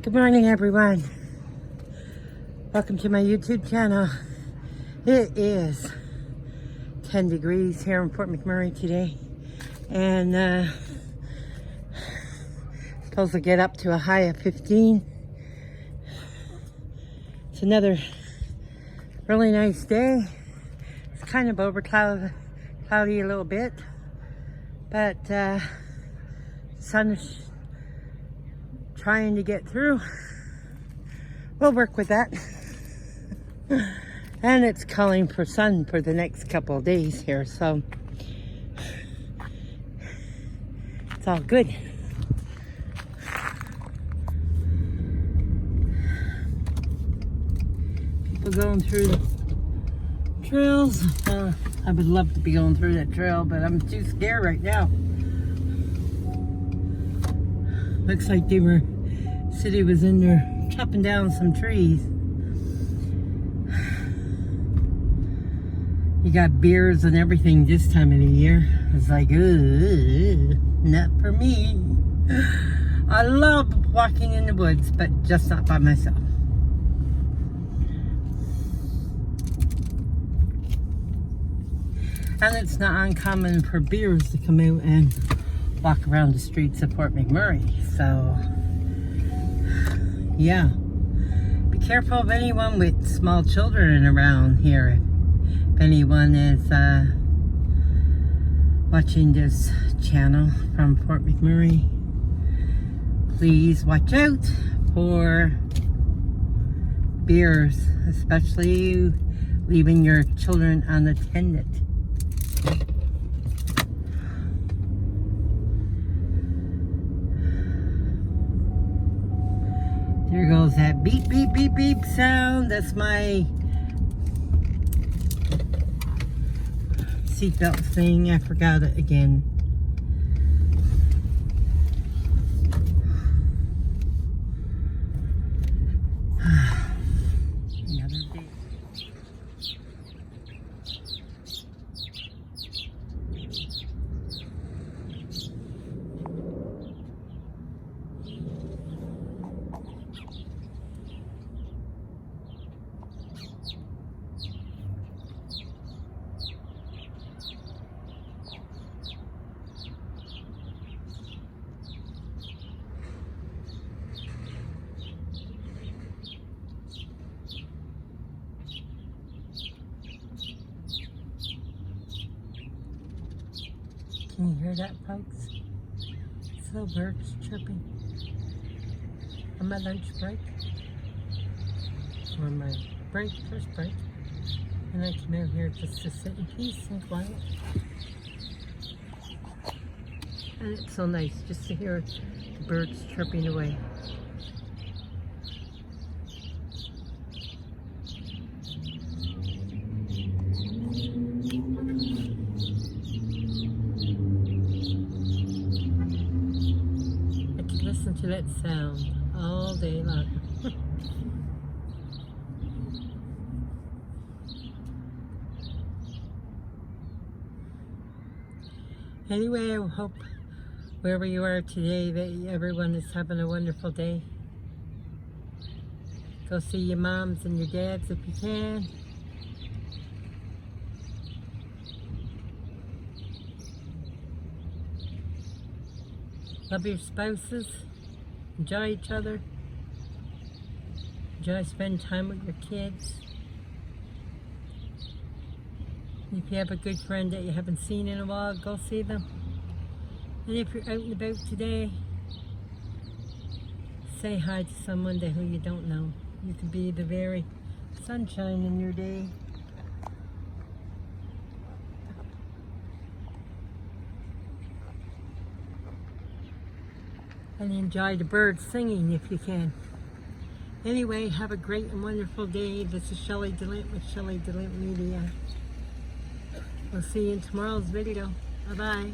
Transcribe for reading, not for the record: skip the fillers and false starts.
Good morning, everyone. Welcome to my YouTube channel. It is 10 degrees here in Fort McMurray today, and supposed to get up to a high of 15. It's another really nice day. It's kind of cloudy a little bit, but the sun is trying to get through. We'll work with that. And it's calling for sun for the next couple of days here, so it's all good. People going through the trails. I would love to be going through that trail, but I'm too scared right now. Looks like city was in there chopping down some trees. You got bears and everything this time of the year. It's like, not for me. I love walking in the woods, but just not by myself. And it's not uncommon for bears to come out and walk around the streets of Fort McMurray. So, yeah. Be careful of anyone with small children around here. If anyone is watching this channel from Fort McMurray, please watch out for bears, especially leaving your children unattended. There goes that beep, beep, beep, beep sound. That's my seatbelt thing. I forgot it again. Another day. Can you hear that, folks? It's little birds chirping on my lunch break, or my first break, and I came out here just to sit in peace and quiet. And it's so nice just to hear the birds chirping away. Listen to that sound all day long. Anyway, I hope wherever you are today that everyone is having a wonderful day. Go see your moms and your dads if you can. Love your spouses. Enjoy each other. Enjoy spending time with your kids. If you have a good friend that you haven't seen in a while, go see them. And if you're out and about today, say hi to someone who you don't know. You can be the very sunshine in your day. And enjoy the birds singing if you can. Anyway, have a great and wonderful day. This is Shelley DeLint with Shelley DeLint Media. We'll see you in tomorrow's video. Bye-bye.